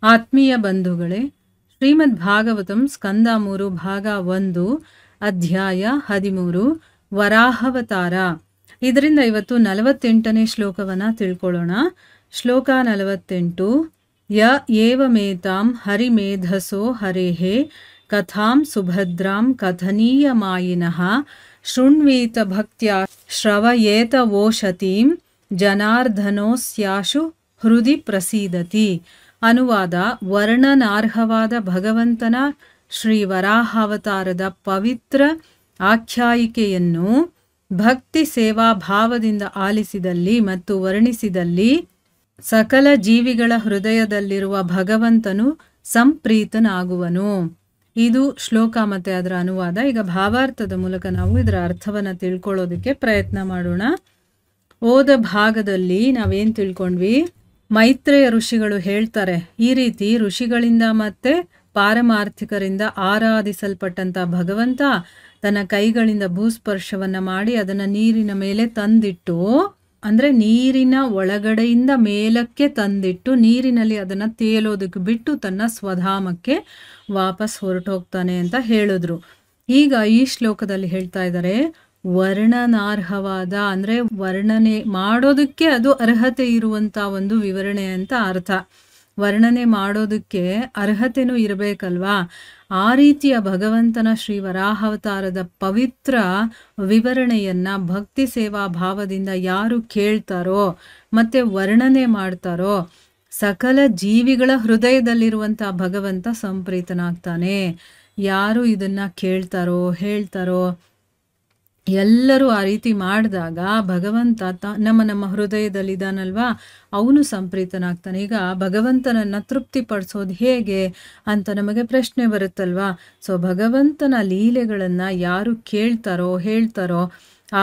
ಆತ್ಮೀಯ ಬಂಧುಗಳೇ, ಶ್ರೀಮದ್ ಭಾಗವತಂ ಸ್ಕಂದ 3 ಭಾಗ 1 ಅಧ್ಯಾಯ 13 ವರಾಹಾವತಾರ. ಇದರಿಂದ ಇವತ್ತು 48ನೇ ಶ್ಲೋಕವನ್ನು ತಿಳ್ಕೊಳ್ಳೋಣ. ಶ್ಲೋಕ 48. ಯ ಏವಮೇತಾಂ ಹರಿಮೇಧಸೋ ಹರೇಹೇ ಕಥಾಂ ಸುಭದ್ರಾಂ ಕಥನೀಯಮಾಯಿನಃ ಶೃಣ್ವೀತ ಭಕ್ತ್ಯಾ ಶ್ರವಯೇತ ವೋಷತೀಂ ಜನಾರ್ದನೋಸ್ಯಾಶು ಹೃದಿ ಪ್ರಸೀದತಿ. ಅನುವಾದ: ವರ್ಣನಾರ್ಹವಾದ ಭಗವಂತನ ಶ್ರೀ ವರಾಹಾವತಾರದ ಪವಿತ್ರ ಆಖ್ಯಾಯಿಕೆಯನ್ನು ಭಕ್ತಿ ಸೇವಾ ಭಾವದಿಂದ ಆಲಿಸಿದಲ್ಲಿ ಮತ್ತು ವರ್ಣಿಸಿದಲ್ಲಿ ಸಕಲ ಜೀವಿಗಳ ಹೃದಯದಲ್ಲಿರುವ ಭಗವಂತನು ಸಂಪ್ರೀತನಾಗುವನು. ಇದು ಶ್ಲೋಕ ಮತ್ತೆ ಅದರ ಅನುವಾದ. ಈಗ ಭಾವಾರ್ಥದ ಮೂಲಕ ನಾವು ಇದರ ಅರ್ಥವನ್ನು ತಿಳ್ಕೊಳ್ಳೋದಕ್ಕೆ ಪ್ರಯತ್ನ ಮಾಡೋಣ. ಓದ ಭಾಗದಲ್ಲಿ ನಾವೇನು ತಿಳ್ಕೊಂಡ್ವಿ? ಮೈತ್ರೇಯ ಋಷಿಗಳು ಹೇಳ್ತಾರೆ, ಈ ರೀತಿ ಋಷಿಗಳಿಂದ ಮತ್ತೆ ಪಾರಮಾರ್ಥಿಕರಿಂದ ಆರಾಧಿಸಲ್ಪಟ್ಟಂತ ಭಗವಂತ ತನ್ನ ಕೈಗಳಿಂದ ಭೂಸ್ಪರ್ಶವನ್ನ ಮಾಡಿ ಅದನ್ನ ನೀರಿನ ಮೇಲೆ ತಂದಿಟ್ಟು, ಅಂದ್ರೆ ನೀರಿನ ಒಳಗಡೆಯಿಂದ ಮೇಲಕ್ಕೆ ತಂದಿಟ್ಟು ನೀರಿನಲ್ಲಿ ಅದನ್ನ ತೇಲೋದಕ್ಕೆ ಬಿಟ್ಟು ತನ್ನ ಸ್ವಧಾಮಕ್ಕೆ ವಾಪಸ್ ಹೊರಟೋಗ್ತಾನೆ ಅಂತ ಹೇಳಿದ್ರು. ಈಗ ಈ ಶ್ಲೋಕದಲ್ಲಿ ಹೇಳ್ತಾ ಇದ್ದಾರೆ, ವರ್ಣನಾರ್ಹವಾದ ಅಂದ್ರೆ ವರ್ಣನೆ ಮಾಡೋದಕ್ಕೆ ಅದು ಅರ್ಹತೆ ಇರುವಂತ ಒಂದು ವಿವರಣೆ ಅಂತ ಅರ್ಥ. ವರ್ಣನೆ ಮಾಡೋದಕ್ಕೆ ಅರ್ಹತೆನೂ ಇರಬೇಕಲ್ವಾ? ಆ ರೀತಿಯ ಭಗವಂತನ ಶ್ರೀ ವರಾಹಾವತಾರದ ಪವಿತ್ರ ವಿವರಣೆಯನ್ನ ಭಕ್ತಿ ಸೇವಾ ಭಾವದಿಂದ ಯಾರು ಕೇಳ್ತಾರೋ ಮತ್ತೆ ವರ್ಣನೆ ಮಾಡ್ತಾರೋ ಸಕಲ ಜೀವಿಗಳ ಹೃದಯದಲ್ಲಿರುವಂತಹ ಭಗವಂತ ಸಂಪ್ರೀತನಾಗ್ತಾನೆ. ಯಾರು ಇದನ್ನ ಕೇಳ್ತಾರೋ ಹೇಳ್ತಾರೋ ಎಲ್ಲರೂ ಆ ರೀತಿ ಮಾಡಿದಾಗ ಭಗವಂತ ನಮ್ಮ ಹೃದಯದಲ್ಲಿದ್ದಾನಲ್ವಾ, ಅವನು ಸಂಪ್ರೀತನಾಗ್ತಾನೆ. ಈಗ ಭಗವಂತನನ್ನ ತೃಪ್ತಿಪಡಿಸೋದು ಹೇಗೆ ಅಂತ ನಮಗೆ ಪ್ರಶ್ನೆ ಬರುತ್ತಲ್ವಾ? ಸೊ ಭಗವಂತನ ಲೀಲೆಗಳನ್ನ ಯಾರು ಕೇಳ್ತಾರೋ ಹೇಳ್ತಾರೋ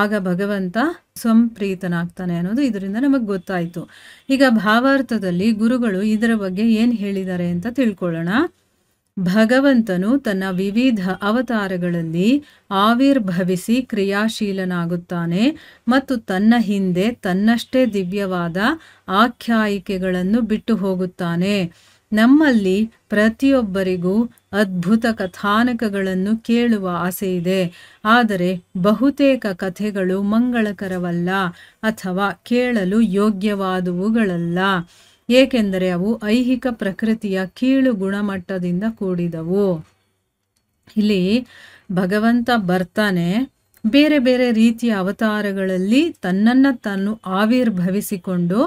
ಆಗ ಭಗವಂತ ಸಂಪ್ರೀತನಾಗ್ತಾನೆ ಅನ್ನೋದು ಇದರಿಂದ ನಮಗೆ ಗೊತ್ತಾಯ್ತು. ಈಗ ಭಾವಾರ್ಥದಲ್ಲಿ ಗುರುಗಳು ಇದರ ಬಗ್ಗೆ ಏನು ಹೇಳಿದ್ದಾರೆ ಅಂತ ತಿಳ್ಕೊಳ್ಳೋಣ. ಭಗವಂತನು ತನ್ನ ವಿವಿಧ ಅವತಾರಗಳಲ್ಲಿ ಆವಿರ್ಭವಿಸಿ ಕ್ರಿಯಾಶೀಲನಾಗುತ್ತಾನೆ ಮತ್ತು ತನ್ನ ಹಿಂದೆ ತನ್ನಷ್ಟೇ ದಿವ್ಯವಾದ ಆಖ್ಯಾಯಿಕೆಗಳನ್ನು ಬಿಟ್ಟು ಹೋಗುತ್ತಾನೆ. ನಮ್ಮಲ್ಲಿ ಪ್ರತಿಯೊಬ್ಬರಿಗೂ ಅದ್ಭುತ ಕಥಾನಕಗಳನ್ನು ಕೇಳುವ ಆಸೆ ಇದೆ, ಆದರೆ ಬಹುತೇಕ ಕಥೆಗಳು ಮಂಗಳಕರವಲ್ಲ ಅಥವಾ ಕೇಳಲು ಯೋಗ್ಯವಾದವುಗಳಲ್ಲ, ಏಕೆಂದರೆ ಅವು ಐಹಿಕ ಪ್ರಕೃತಿಯ ಕೀಳು ಗುಣಮಟ್ಟದಿಂದ ಕೂಡಿದವು. ಇಲ್ಲಿ ಭಗವಂತ ಬರ್ತಾನೆ, ಬೇರೆ ಬೇರೆ ರೀತಿಯ ಅವತಾರಗಳಲ್ಲಿ ತನ್ನನ್ನು ತಾನು ಆವಿರ್ಭವಿಸಿಕೊಂಡು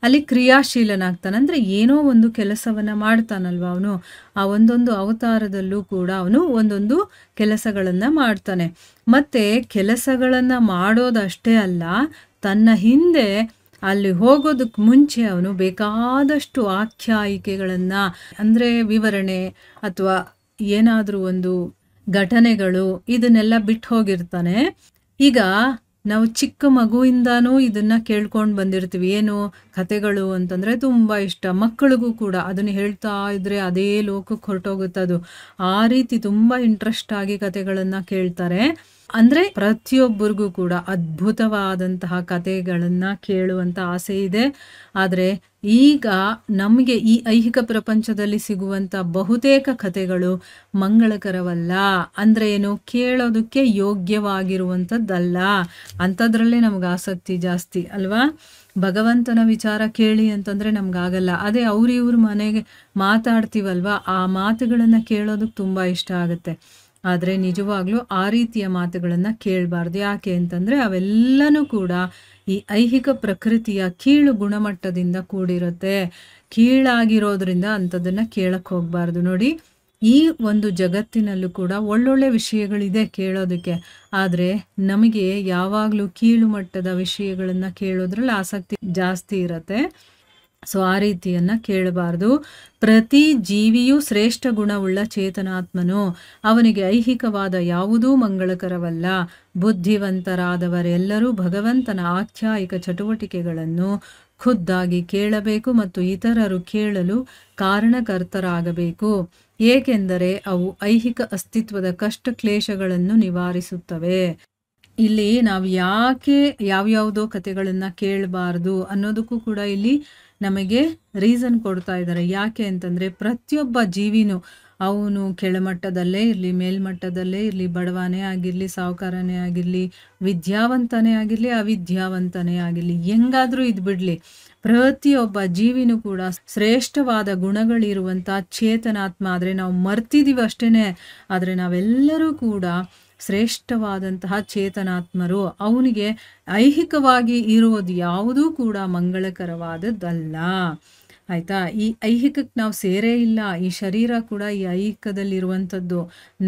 ಅಲ್ಲಿ ಕ್ರಿಯಾಶೀಲನಾಗ್ತಾನೆ. ಅಂದರೆ ಏನೋ ಒಂದು ಕೆಲಸವನ್ನು ಮಾಡ್ತಾನಲ್ವ ಅವನು. ಆ ಒಂದೊಂದು ಅವತಾರದಲ್ಲೂ ಕೂಡ ಅವನು ಒಂದೊಂದು ಕೆಲಸಗಳನ್ನು ಮಾಡ್ತಾನೆ. ಮತ್ತೆ ಕೆಲಸಗಳನ್ನು ಮಾಡೋದಷ್ಟೇ ಅಲ್ಲ, ತನ್ನ ಹಿಂದೆ ಅಲ್ಲಿ ಹೋಗೋದಕ್ಕೆ ಮುಂಚೆ ಅವನು ಬೇಕಾದಷ್ಟು ಆಖ್ಯಾಯಿಕೆಗಳನ್ನು ಅಂದರೆ ವಿವರಣೆ ಅಥವಾ ಏನಾದರೂ ಒಂದು ಘಟನೆಗಳು ಇದನ್ನೆಲ್ಲ ಬಿಟ್ಟು ಹೋಗಿರ್ತಾನೆ. ಈಗ ನಾವು ಚಿಕ್ಕ ಮಗುವಿಂದಾನೂ ಇದನ್ನ ಕೇಳ್ಕೊಂಡು ಬಂದಿರ್ತೀವಿ. ಏನು ಕಥೆಗಳು ಅಂತಂದರೆ ತುಂಬ ಇಷ್ಟ. ಮಕ್ಕಳಿಗೂ ಕೂಡ ಅದನ್ನು ಹೇಳ್ತಾ ಇದ್ರೆ ಅದೇ ಲೋಕಕ್ಕೆ ಹೊರಟೋಗುತ್ತದು. ಆ ರೀತಿ ತುಂಬ ಇಂಟ್ರೆಸ್ಟ್ ಆಗಿ ಕಥೆಗಳನ್ನು ಕೇಳ್ತಾರೆ. ಅಂದರೆ ಪ್ರತಿಯೊಬ್ಬರಿಗೂ ಕೂಡ ಅದ್ಭುತವಾದಂತಹ ಕಥೆಗಳನ್ನು ಕೇಳುವಂಥ ಆಸೆ ಇದೆ. ಆದರೆ ಈಗ ನಮಗೆ ಈ ಐಹಿಕ ಪ್ರಪಂಚದಲ್ಲಿ ಸಿಗುವಂಥ ಬಹುತೇಕ ಕಥೆಗಳು ಮಂಗಳಕರವಲ್ಲ. ಅಂದರೆ ಏನು, ಕೇಳೋದಕ್ಕೆ ಯೋಗ್ಯವಾಗಿರುವಂಥದ್ದಲ್ಲ. ಅಂಥದ್ರಲ್ಲೇ ನಮ್ಗೆ ಆಸಕ್ತಿ ಜಾಸ್ತಿ ಅಲ್ವಾ? ಭಗವಂತನ ವಿಚಾರ ಕೇಳಿ ಅಂತಂದರೆ ನಮ್ಗಾಗಲ್ಲ. ಅದೇ ಇವ್ರ ಮನೆಗೆ ಮಾತಾಡ್ತೀವಲ್ವಾ, ಆ ಮಾತುಗಳನ್ನು ಕೇಳೋದಕ್ಕೆ ತುಂಬ ಇಷ್ಟ ಆಗುತ್ತೆ. ಆದರೆ ನಿಜವಾಗ್ಲೂ ಆ ರೀತಿಯ ಮಾತುಗಳನ್ನು ಕೇಳಬಾರ್ದು. ಯಾಕೆ ಅಂತಂದರೆ ಅವೆಲ್ಲನೂ ಕೂಡ ಈ ಐಹಿಕ ಪ್ರಕೃತಿಯ ಕೀಳು ಗುಣಮಟ್ಟದಿಂದ ಕೂಡಿರುತ್ತೆ. ಕೀಳಾಗಿರೋದ್ರಿಂದ ಅಂಥದ್ದನ್ನು ಕೇಳಕ್ಕೆ ಹೋಗಬಾರ್ದು. ನೋಡಿ, ಈ ಒಂದು ಜಗತ್ತಿನಲ್ಲೂ ಕೂಡ ಒಳ್ಳೊಳ್ಳೆ ವಿಷಯಗಳಿದೆ ಕೇಳೋದಕ್ಕೆ, ಆದರೆ ನಮಗೆ ಯಾವಾಗಲೂ ಕೀಳು ಮಟ್ಟದ ವಿಷಯಗಳನ್ನು ಕೇಳೋದ್ರಲ್ಲಿ ಆಸಕ್ತಿ ಜಾಸ್ತಿ ಇರುತ್ತೆ. ಸೊ ಆ ರೀತಿಯನ್ನು ಕೇಳಬಾರ್ದು. ಪ್ರತಿ ಜೀವಿಯೂ ಶ್ರೇಷ್ಠ ಗುಣವುಳ್ಳ ಚೇತನಾತ್ಮನು. ಅವನಿಗೆ ಐಹಿಕವಾದ ಯಾವುದೂ ಮಂಗಳಕರವಲ್ಲ. ಬುದ್ಧಿವಂತರಾದವರೆಲ್ಲರೂ ಭಗವಂತನ ಆಖ್ಯಾಯಿಕ ಚಟುವಟಿಕೆಗಳನ್ನು ಖುದ್ದಾಗಿ ಕೇಳಬೇಕು ಮತ್ತು ಇತರರು ಕೇಳಲು ಕಾರಣಕರ್ತರಾಗಬೇಕು, ಏಕೆಂದರೆ ಅವು ಐಹಿಕ ಅಸ್ತಿತ್ವದ ಕಷ್ಟ ಕ್ಲೇಶಗಳನ್ನು ನಿವಾರಿಸುತ್ತವೆ. ಇಲ್ಲಿ ನಾವು ಯಾಕೆ ಯಾವ್ಯಾವುದೋ ಕಥೆಗಳನ್ನು ಕೇಳಬಾರ್ದು ಅನ್ನೋದಕ್ಕೂ ಕೂಡ ಇಲ್ಲಿ ನಮಗೆ ರೀಸನ್ ಕೊಡ್ತಾ ಇದ್ದಾರೆ. ಯಾಕೆ ಅಂತಂದರೆ ಪ್ರತಿಯೊಬ್ಬ ಜೀವಿನೂ ಅವನು ಕೆಳಮಟ್ಟದಲ್ಲೇ ಇರಲಿ, ಮೇಲ್ಮಟ್ಟದಲ್ಲೇ ಇರಲಿ, ಬಡವನೇ ಆಗಿರಲಿ, ಸಾಹುಕಾರನೇ ಆಗಿರಲಿ, ವಿದ್ಯಾವಂತನೇ ಆಗಿರಲಿ, ಅವಿದ್ಯಾವಂತನೇ ಆಗಿರಲಿ, ಹೆಂಗಾದರೂ ಇದು ಬಿಡಲಿ, ಪ್ರತಿಯೊಬ್ಬ ಜೀವಿನೂ ಕೂಡ ಶ್ರೇಷ್ಠವಾದ ಗುಣಗಳಿರುವಂಥ ಚೇತನಾತ್ಮ. ಆದರೆ ನಾವು ಮರ್ತಿದ್ದೀವಿ ಅಷ್ಟೇ. ಆದರೆ ನಾವೆಲ್ಲರೂ ಕೂಡ ಶ್ರೇಷ್ಠವಾದಂತಹ ಚೇತನಾತ್ಮರು. ಅವನಿಗೆ ಐಹಿಕವಾಗಿ ಇರೋದು ಯಾವುದೂ ಕೂಡ ಮಂಗಳಕರವಾದದ್ದಲ್ಲ. ಆಯಿತಾ? ಈ ಐಹಿಕಕ್ಕೆ ನಾವು ಸೇರೇ ಇಲ್ಲ. ಈ ಶರೀರ ಕೂಡ ಈ ಐಹಿಕದಲ್ಲಿರುವಂಥದ್ದು.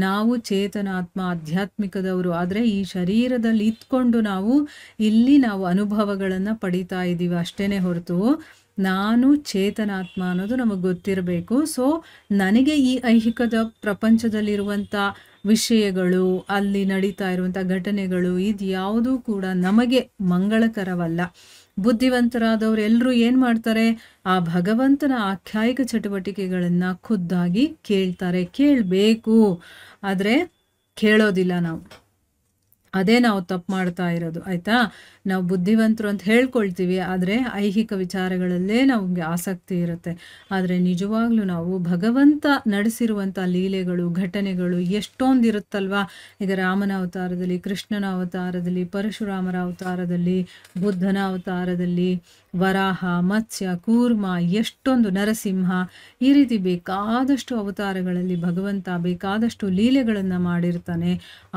ನಾವು ಚೇತನಾತ್ಮ, ಆಧ್ಯಾತ್ಮಿಕದವರು. ಆದರೆ ಈ ಶರೀರದಲ್ಲಿ ಇದ್ಕೊಂಡು ಇಲ್ಲಿ ನಾವು ಅನುಭವಗಳನ್ನು ಪಡಿತಾ ಇದ್ದೀವಿ ಅಷ್ಟೇ ಹೊರತು ನಾನು ಚೇತನಾತ್ಮ ಅನ್ನೋದು ನಮಗೆ ಗೊತ್ತಿರಬೇಕು. ಸೊ ನನಗೆ ಈ ಐಹಿಕದ ಪ್ರಪಂಚದಲ್ಲಿರುವಂಥ ವಿಷಯಗಳು, ಅಲ್ಲಿ ನಡೀತಾ ಇರುವಂಥ ಘಟನೆಗಳು, ಇದು ಯಾವುದೂ ಕೂಡ ನಮಗೆ ಮಂಗಳಕರವಲ್ಲ. ಬುದ್ಧಿವಂತರಾದವರು ಎಲ್ಲರೂ ಏನು ಮಾಡ್ತಾರೆ? ಆ ಭಗವಂತನ ಆಖ್ಯಾಯಿಕ ಚಟುವಟಿಕೆಗಳನ್ನು ಖುದ್ದಾಗಿ ಕೇಳ್ತಾರೆ. ಕೇಳಬೇಕು, ಆದರೆ ಕೇಳೋದಿಲ್ಲ ನಾವು. ಅದೇ ನಾವು ತಪ್ಪು ಮಾಡ್ತಾ ಇರೋದು. ಆಯಿತಾ? ನಾವು ಬುದ್ಧಿವಂತರು ಅಂತ ಹೇಳ್ಕೊಳ್ತೀವಿ, ಆದರೆ ಐಹಿಕ ವಿಚಾರಗಳಲ್ಲೇ ನಮಗೆ ಆಸಕ್ತಿ ಇರುತ್ತೆ. ಆದರೆ ನಿಜವಾಗ್ಲೂ ನಾವು ಭಗವಂತ ನಡೆಸಿರುವಂಥ ಲೀಲೆಗಳು, ಘಟನೆಗಳು ಎಷ್ಟೊಂದು ಇರುತ್ತಲ್ವ. ಈಗ ರಾಮನ ಅವತಾರದಲ್ಲಿ, ಕೃಷ್ಣನ ಅವತಾರದಲ್ಲಿ, ಪರಶುರಾಮರ ಅವತಾರದಲ್ಲಿ, ಬುದ್ಧನ ಅವತಾರದಲ್ಲಿ, ವರಾಹ, ಮತ್ಸ್ಯ, ಕೂರ್ಮ, ಎಷ್ಟೊಂದು ನರಸಿಂಹ, ಈ ರೀತಿ ಬೇಕಾದಷ್ಟು ಅವತಾರಗಳಲ್ಲಿ ಭಗವಂತ ಬೇಕಾದಷ್ಟು ಲೀಲೆಗಳನ್ನು ಮಾಡಿರ್ತಾನೆ.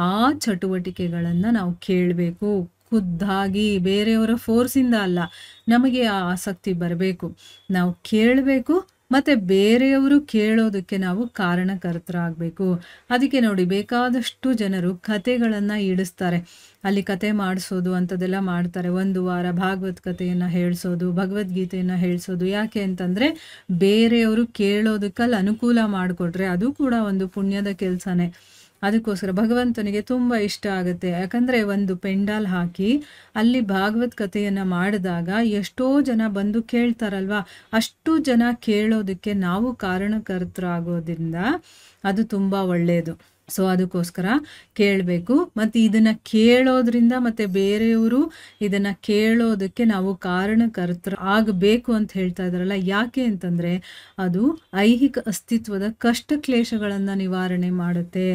ಆ ಚಟುವಟಿಕೆಗಳನ್ನು ನಾವು ಕೇಳಬೇಕು ಖುದ್ದಾಗಿ, ಬೇರೆಯವರ ಫೋರ್ಸಿಂದ ಅಲ್ಲ. ನಮಗೆ ಆ ಆಸಕ್ತಿ ಬರಬೇಕು, ನಾವು ಕೇಳಬೇಕು. ಮತ್ತು ಬೇರೆಯವರು ಕೇಳೋದಕ್ಕೆ ನಾವು ಕಾರಣಕರ್ತರಾಗಬೇಕು. ಅದಕ್ಕೆ ನೋಡಿ, ಬೇಕಾದಷ್ಟು ಜನರು ಕತೆಗಳನ್ನು ಇಡಿಸ್ತಾರೆ. ಅಲ್ಲಿ ಕತೆ ಮಾಡಿಸೋದು ಅಂಥದ್ದೆಲ್ಲ ಮಾಡ್ತಾರೆ. ಒಂದು ವಾರ ಭಾಗವತ್ ಕಥೆಯನ್ನು ಹೇಳಿಸೋದು, ಭಗವದ್ಗೀತೆಯನ್ನು ಹೇಳಿಸೋದು. ಯಾಕೆ ಅಂತಂದರೆ ಬೇರೆಯವರು ಕೇಳೋದಕ್ಕಲ್ಲಿ ಅನುಕೂಲ ಮಾಡಿಕೊಟ್ರೆ ಅದು ಕೂಡ ಒಂದು ಪುಣ್ಯದ ಕೆಲಸನೇ. ಅದಕ್ಕೋಸ್ಕರ ಭಗವಂತನಿಗೆ ತುಂಬ ಇಷ್ಟ ಆಗುತ್ತೆ. ಯಾಕಂದರೆ ಒಂದು ಪೆಂಡಾಲ್ ಹಾಕಿ ಅಲ್ಲಿ ಭಾಗವತ್ ಕಥೆಯನ್ನು ಮಾಡಿದಾಗ ಎಷ್ಟೋ ಜನ ಬಂದು ಕೇಳ್ತಾರಲ್ವ, ಅಷ್ಟು ಜನ ಕೇಳೋದಕ್ಕೆ ನಾವು ಕಾರಣಕರ್ತರಾಗೋದ್ರಿಂದ ಅದು ತುಂಬ ಒಳ್ಳೆಯದು. ಸೊ ಅದಕ್ಕೋಸ್ಕರ ಕೇಳಬೇಕು. ಮತ್ತು ಇದನ್ನು ಕೇಳೋದ್ರಿಂದ ಮತ್ತು ಬೇರೆಯವರು ಇದನ್ನು ಕೇಳೋದಕ್ಕೆ ನಾವು ಕಾರಣಕರ್ತರು ಆಗಬೇಕು ಅಂತ ಹೇಳ್ತಾ ಇದ್ದಾರಲ್ಲ. ಯಾಕೆ ಅಂತಂದರೆ ಅದು ಐಹಿಕ ಅಸ್ತಿತ್ವದ ಕಷ್ಟ ಕ್ಲೇಶಗಳನ್ನು ನಿವಾರಣೆ ಮಾಡುತ್ತೆ.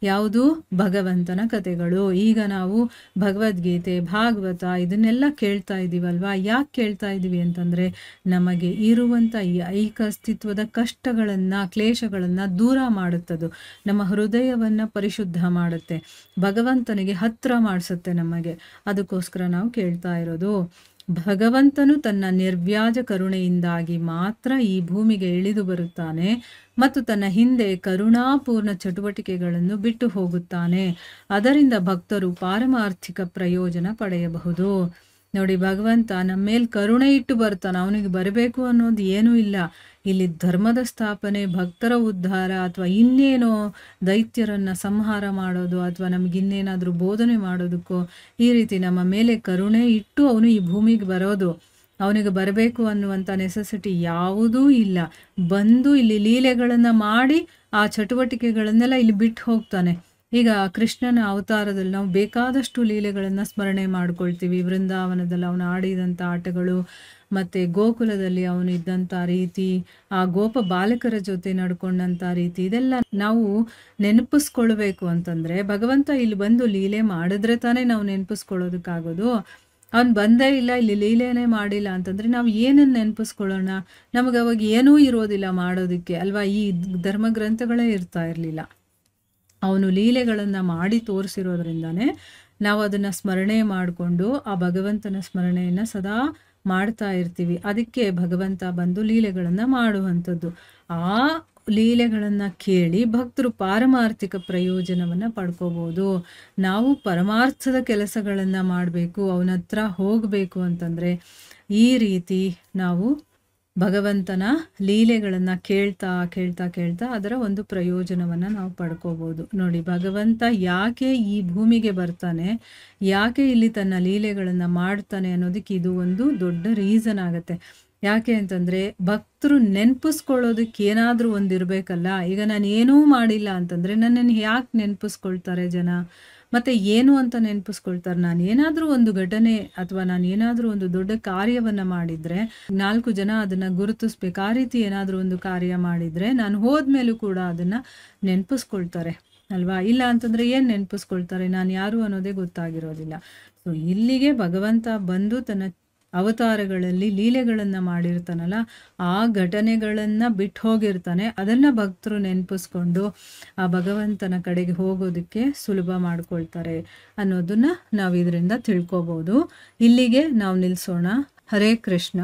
ಯಾವುದು? ಭಗವಂತನ ಕಥೆಗಳು. ಈಗ ನಾವು ಭಗವದ್ಗೀತೆ, ಭಾಗವತ ಇದನ್ನೆಲ್ಲ ಕೇಳ್ತಾ ಇದ್ದೀವಲ್ವ. ಯಾಕೆ ಕೇಳ್ತಾ ಇದ್ದೀವಿ ಅಂತಂದರೆ ನಮಗೆ ಇರುವಂಥ ಈ ಐಹಿಕ ಅಸ್ತಿತ್ವದ ಕಷ್ಟಗಳನ್ನು, ಕ್ಲೇಶಗಳನ್ನು ದೂರ ಮಾಡುತ್ತದು. ನಮ್ಮ ಹೃದಯ ಪರಿಶುದ್ಧ ಮಾಡುತ್ತೆ, ಭಗವಂತನಿಗೆ ಹತ್ರ ಮಾಡಿಸುತ್ತೆ ನಮಗೆ. ಅದಕ್ಕೋಸ್ಕರ ನಾವು ಕೇಳ್ತಾ ಇರೋದು. ಭಗವಂತನು ತನ್ನ ನಿರ್ವ್ಯಾಜ ಕರುಣೆಯಿಂದಾಗಿ ಮಾತ್ರ ಈ ಭೂಮಿಗೆ ಇಳಿದು ಬರುತ್ತಾನೆ ಮತ್ತು ತನ್ನ ಹಿಂದೆ ಕರುಣಾಪೂರ್ಣ ಚಟುವಟಿಕೆಗಳನ್ನು ಬಿಟ್ಟು ಹೋಗುತ್ತಾನೆ. ಅದರಿಂದ ಭಕ್ತರು ಪಾರಮಾರ್ಥಿಕ ಪ್ರಯೋಜನ ಪಡೆಯಬಹುದು. ನೋಡಿ, ಭಗವಂತ ನಮ್ಮ ಮೇಲೆ ಕರುಣೆ ಇಟ್ಟು ಬರ್ತಾನೆ. ಅವನಿಗೆ ಬರಬೇಕು ಅನ್ನೋದು ಏನೂ ಇಲ್ಲ. ಇಲ್ಲಿ ಧರ್ಮದ ಸ್ಥಾಪನೆ, ಭಕ್ತರ ಉದ್ಧಾರ, ಅಥವಾ ಇನ್ನೇನೋ ದೈತ್ಯರನ್ನು ಸಂಹಾರ ಮಾಡೋದು, ಅಥವಾ ನಮಗಿನ್ನೇನಾದರೂ ಬೋಧನೆ ಮಾಡೋದಕ್ಕೋ ಈ ರೀತಿ ನಮ್ಮ ಮೇಲೆ ಕರುಣೆ ಇಟ್ಟು ಅವನು ಈ ಭೂಮಿಗೆ ಬರೋದು. ಅವನಿಗೆ ಬರಬೇಕು ಅನ್ನುವಂಥ ನೆಸೆಸಿಟಿ ಯಾವುದೂ ಇಲ್ಲ. ಬಂದು ಇಲ್ಲಿ ಲೀಲೆಗಳನ್ನು ಮಾಡಿ ಆ ಚಟುವಟಿಕೆಗಳನ್ನೆಲ್ಲ ಇಲ್ಲಿ ಬಿಟ್ಟು ಹೋಗ್ತಾನೆ. ಈಗ ಕೃಷ್ಣನ ಅವತಾರದಲ್ಲಿ ನಾವು ಬೇಕಾದಷ್ಟು ಲೀಲೆಗಳನ್ನು ಸ್ಮರಣೆ ಮಾಡ್ಕೊಳ್ತೀವಿ. ವೃಂದಾವನದಲ್ಲಿ ಅವನು ಆಡಿದಂಥ ಆಟಗಳು, ಮತ್ತು ಗೋಕುಲದಲ್ಲಿ ಅವನು ಇದ್ದಂಥ ರೀತಿ, ಆ ಗೋಪ ಬಾಲಕರ ಜೊತೆ ನಡ್ಕೊಂಡಂಥ ರೀತಿ, ಇದೆಲ್ಲ ನಾವು ನೆನಪಿಸ್ಕೊಳ್ಬೇಕು ಅಂತಂದರೆ ಭಗವಂತ ಇಲ್ಲಿ ಬಂದು ಲೀಲೆ ಮಾಡಿದ್ರೆ ತಾನೇ ನಾವು ನೆನಪಿಸ್ಕೊಳ್ಳೋದಕ್ಕಾಗೋದು. ಅವ್ನು ಬಂದೇ ಇಲ್ಲ, ಇಲ್ಲಿ ಲೀಲೆನೇ ಮಾಡಿಲ್ಲ ಅಂತಂದರೆ ನಾವು ಏನನ್ನು ನೆನಪಿಸ್ಕೊಳ್ಳೋಣ? ನಮಗೆ ಅವಾಗ ಏನೂ ಇರೋದಿಲ್ಲ ಮಾಡೋದಕ್ಕೆ ಅಲ್ವಾ. ಈ ಧರ್ಮಗ್ರಂಥಗಳೇ ಇರ್ತಾ ಇರಲಿಲ್ಲ. ಅವನು ಲೀಲೆಗಳನ್ನು ಮಾಡಿ ತೋರಿಸಿರೋದ್ರಿಂದನೇ ನಾವು ಅದನ್ನು ಸ್ಮರಣೆ ಮಾಡಿಕೊಂಡು ಆ ಭಗವಂತನ ಸ್ಮರಣೆಯನ್ನು ಸದಾ ಮಾಡ್ತಾ ಇರ್ತೀವಿ. ಅದಕ್ಕೆ ಭಗವಂತ ಬಂದು ಲೀಲೆಗಳನ್ನು ಮಾಡುವಂಥದ್ದು. ಆ ಲೀಲೆಗಳನ್ನು ಕೇಳಿ ಭಕ್ತರು ಪಾರಮಾರ್ಥಿಕ ಪ್ರಯೋಜನವನ್ನು ಪಡ್ಕೋಬೋದು. ನಾವು ಪರಮಾರ್ಥದ ಕೆಲಸಗಳನ್ನು ಮಾಡಬೇಕು, ಅವನ ಹತ್ರ ಹೋಗಬೇಕು ಅಂತಂದರೆ ಈ ರೀತಿ ನಾವು ಭಗವಂತನ ಲೀಲೆಗಳನ್ನು ಕೇಳ್ತಾ ಕೇಳ್ತಾ ಕೇಳ್ತಾ ಅದರ ಒಂದು ಪ್ರಯೋಜನವನ್ನು ನಾವು ಪಡ್ಕೋಬೋದು. ನೋಡಿ, ಭಗವಂತ ಯಾಕೆ ಈ ಭೂಮಿಗೆ ಬರ್ತಾನೆ, ಯಾಕೆ ಇಲ್ಲಿ ತನ್ನ ಲೀಲೆಗಳನ್ನು ಮಾಡ್ತಾನೆ ಅನ್ನೋದಕ್ಕೆ ಇದು ಒಂದು ದೊಡ್ಡ ರೀಸನ್ ಆಗುತ್ತೆ. ಯಾಕೆ ಅಂತಂದರೆ ಭಕ್ತರು ನೆನಪಿಸ್ಕೊಳ್ಳೋದಕ್ಕೆ ಏನಾದರೂ ಒಂದು ಇರಬೇಕಲ್ಲ. ಈಗ ನಾನು ಏನೂ ಮಾಡಿಲ್ಲ ಅಂತಂದರೆ ನನ್ನನ್ನು ಯಾಕೆ ನೆನಪಿಸ್ಕೊಳ್ತಾರೆ ಜನ? ಮತ್ತು ಏನು ಅಂತ ನೆನಪಿಸ್ಕೊಳ್ತಾರೆ. ನಾನು ಏನಾದರೂ ಒಂದು ಘಟನೆ ಅಥವಾ ನಾನು ಏನಾದರೂ ಒಂದು ದೊಡ್ಡ ಕಾರ್ಯವನ್ನು ಮಾಡಿದರೆ 4 ಜನ ಅದನ್ನು ಗುರುತಿಸ್ಬೇಕು. ಆ ರೀತಿ ಏನಾದರೂ ಒಂದು ಕಾರ್ಯ ಮಾಡಿದರೆ ನಾನು ಹೋದ್ಮೇಲೂ ಕೂಡ ಅದನ್ನು ನೆನಪಿಸ್ಕೊಳ್ತಾರೆ ಅಲ್ವಾ? ಇಲ್ಲ ಅಂತಂದರೆ ಏನು ನೆನಪಿಸ್ಕೊಳ್ತಾರೆ? ನಾನು ಯಾರು ಅನ್ನೋದೇ ಗೊತ್ತಾಗಿರೋದಿಲ್ಲ. ಸೊ ಇಲ್ಲಿಗೆ ಭಗವಂತ ಬಂದು ತನ್ನ ಅವತಾರಗಳಲ್ಲಿ ಲೀಲೆಗಳನ್ನು ಮಾಡಿರ್ತಾನಲ್ಲ, ಆ ಘಟನೆಗಳನ್ನು ಬಿಟ್ಟು ಹೋಗಿರ್ತಾನೆ. ಅದನ್ನು ಭಕ್ತರು ನೆನಪಿಸ್ಕೊಂಡು ಆ ಭಗವಂತನ ಕಡೆಗೆ ಹೋಗೋದಕ್ಕೆ ಸುಲಭ ಮಾಡ್ಕೊಳ್ತಾರೆ ಅನ್ನೋದನ್ನು ನಾವು ಇದರಿಂದ ತಿಳ್ಕೊಬೋದು. ಇಲ್ಲಿಗೆ ನಾವು ನಿಲ್ಲಿಸೋಣ. ಹರೇ ಕೃಷ್ಣ.